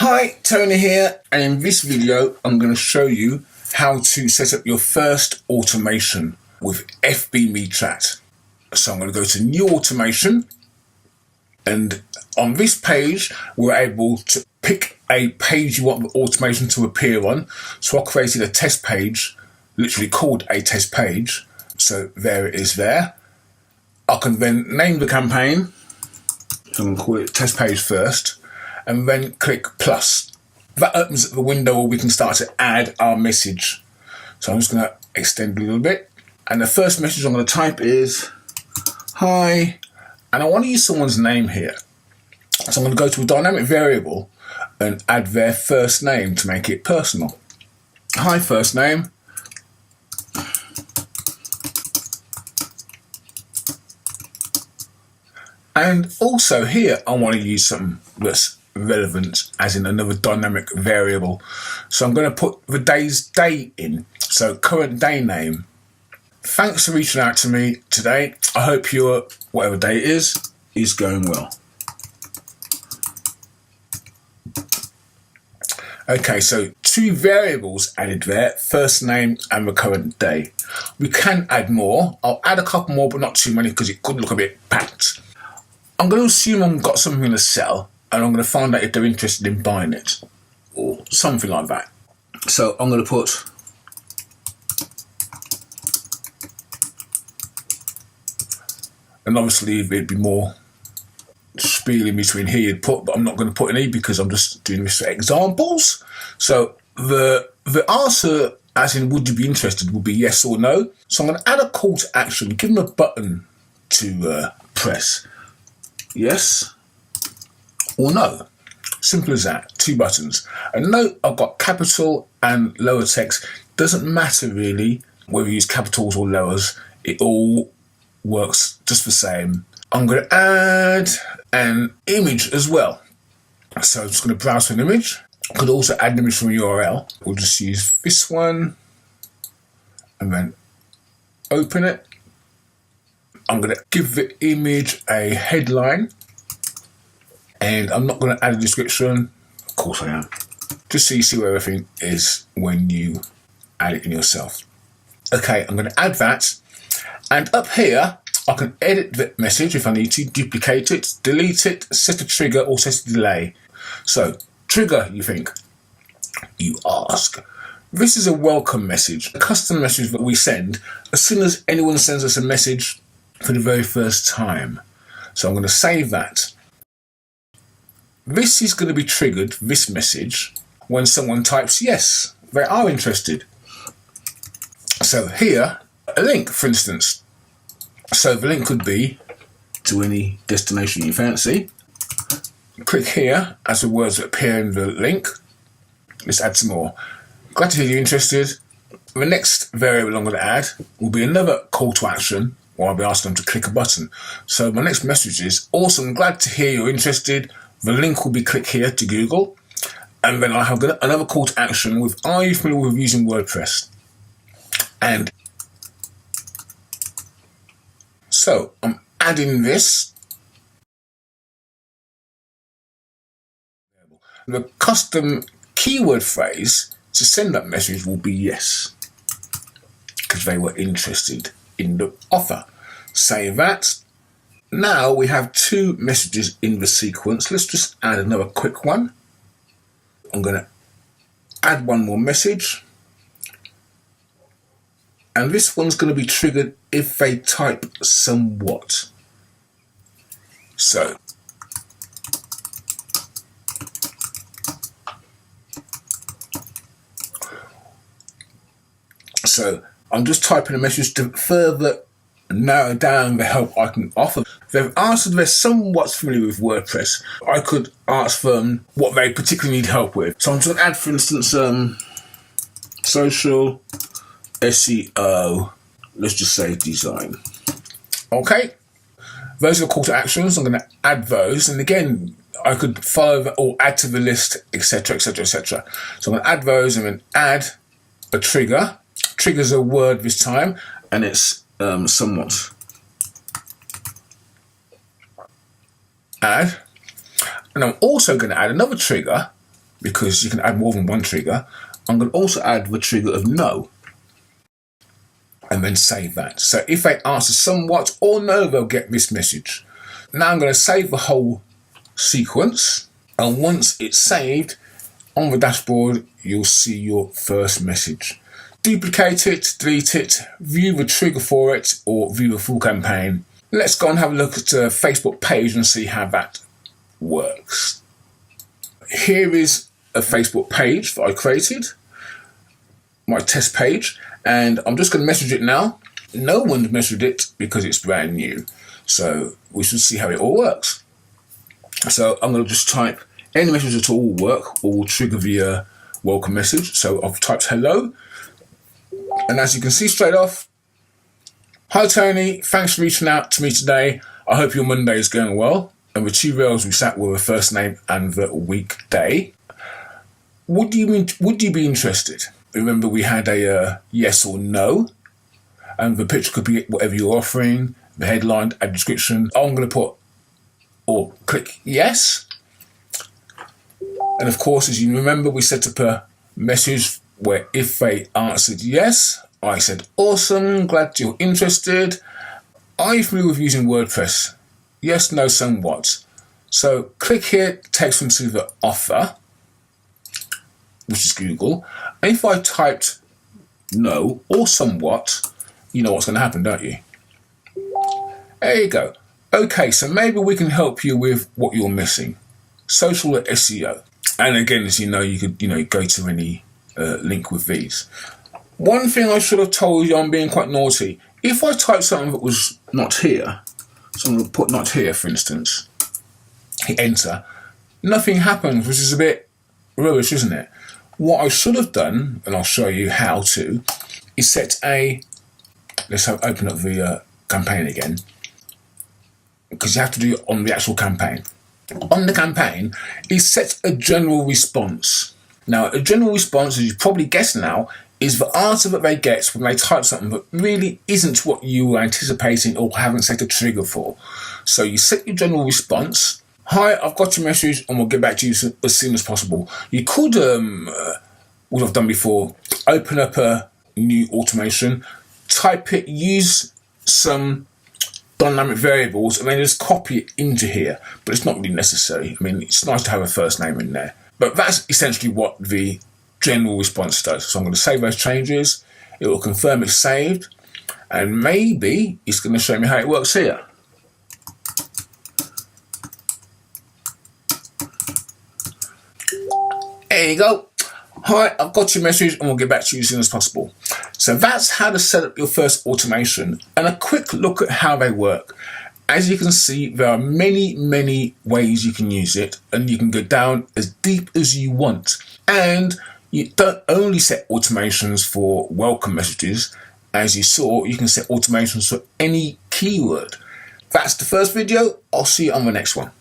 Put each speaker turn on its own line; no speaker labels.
Hi, Tony here, and in this video I'm going to show you how to set up your first automation with fbme.chat. So I'm going to go to New Automation, and on this page we're able to pick a page you want the automation to appear on. So I created a test page, literally called a test page, so there it is there. I can then name the campaign, so I'm going to call it test page first, and then click plus. That opens up the window where we can start to add our message. So I'm just going to extend a little bit, and the first message I'm going to type is hi, and I want to use someone's name here. So I'm going to go to a dynamic variable and add their first name to make it personal. Hi, first name. And also here I want to use something that's relevant, as in another dynamic variable. So I'm going to put the day's date in. So current day name. Thanks for reaching out to me today. I hope your whatever day it is going well. Okay, so two variables added there, first name and the current day. We can add more. I'll add a couple more, but not too many because it could look a bit packed. I'm going to assume I've got something to sell, and I'm going to find out if they're interested in buying it or something like that. So I'm going to put and obviously it'd be more spiel in between here you'd put, but I'm not going to put any because I'm just doing this for examples. So the answer, as in would you be interested, would be yes or no. So I'm going to add a call to action, give them a button to press. Yes or no. Simple as that. Two buttons. And note I've got capital and lower text. Doesn't matter really whether you use capitals or lowers. It all works just the same. I'm going to add an image as well. So I'm just going to browse for an image. I could also add an image from a URL. We'll just use this one and then open it. I'm going to give the image a headline, and I'm not going to add a description. Of course I am. Just so you see where everything is when you add it in yourself. Okay, I'm going to add that, and up here I can edit the message if I need to, duplicate it, delete it, set a trigger or set a delay. So, trigger, you think? You ask. This is a welcome message, a custom message that we send as soon as anyone sends us a message for the very first time. So I'm going to save that. This is going to be triggered, this message, when someone types yes, they are interested. So here, a link, for instance. So the link could be to any destination you fancy. Click here as the words appear in the link. Let's add some more. Glad to hear you're interested. The next variable I'm going to add will be another call to action, or I'll be asking them to click a button. So my next message is, awesome, glad to hear you're interested. The link will be click here to Google. And then I have another call to action with, are you familiar with using WordPress? And so I'm adding this. The custom keyword phrase to send that message will be yes, because they were interested in the offer. Save that. Now we have two messages in the sequence. Let's just add another quick one. I'm going to add one more message. And this one's going to be triggered if they type somewhat. So I'm just typing a message to further narrow down the help I can offer. They've answered they're somewhat familiar with WordPress. I could ask them what they particularly need help with. So I'm just going to add, for instance, social SEO, let's just say design. Okay, those are the call to actions. I'm going to add those, and again I could follow or add to the list, etc, etc, etc. So I'm going to add those and then add a trigger. Trigger's a word this time, and it's somewhat. Add, and I'm also going to add another trigger because you can add more than one trigger, I'm going to also add the trigger of no, and then save that. So if they answer somewhat or no, they'll get this message. Now I'm going to save the whole sequence, and once it's saved on the dashboard, you'll see your first message. Duplicate it, delete it, view the trigger for it, or view the full campaign. Let's go and have a look at the Facebook page and see how that works. Here is a Facebook page that I created, my test page, and I'm just going to message it now. No one's messaged it because it's brand new, so we should see how it all works. So I'm going to just type any message at all will work, or will trigger the welcome message. So I've typed hello, and as you can see straight off, hi Tony, thanks for reaching out to me today. I hope your Monday is going well. And the two rails we sat were the first name and the weekday. Would you be interested? Remember, we had a yes or no, and the picture could be whatever you're offering, the headline, a description. I'm going to put or click yes. And of course, as you remember, we set up a message where if they answered yes, I said, awesome, glad you're interested. Are you familiar with using WordPress? Yes, no, somewhat. So click here, takes them to the offer, which is Google. And if I typed no or somewhat, you know what's going to happen, don't you? There you go. Okay, so maybe we can help you with what you're missing. Social or SEO. And again, as you know, you could go to any link with these. One thing I should have told you, I'm being quite naughty. If I type something that was not here, so I'm going to put not here, for instance, hit enter, nothing happens, which is a bit rubbish, isn't it? What I should have done, and I'll show you how to, is set let's open up the campaign again, because you have to do it on the actual campaign. On the campaign, is set a general response. Now, a general response, as you probably guessed now, is the answer that they get when they type something that really isn't what you were anticipating or haven't set a trigger for. So you set your general response. Hi, I've got your message and we'll get back to you as soon as possible. You could, what I've done before, open up a new automation, type it, use some dynamic variables, and then just copy it into here. But it's not really necessary. I mean, it's nice to have a first name in there. But that's essentially what the general response does. So I'm going to save those changes. It will confirm it's saved. And maybe it's going to show me how it works here. There you go. Hi, I've got your message and we'll get back to you as soon as possible. So that's how to set up your first automation, and a quick look at how they work. As you can see, there are many, many ways you can use it, and you can go down as deep as you want. And you don't only set automations for welcome messages. As you saw, you can set automations for any keyword. That's the first video. I'll see you on the next one.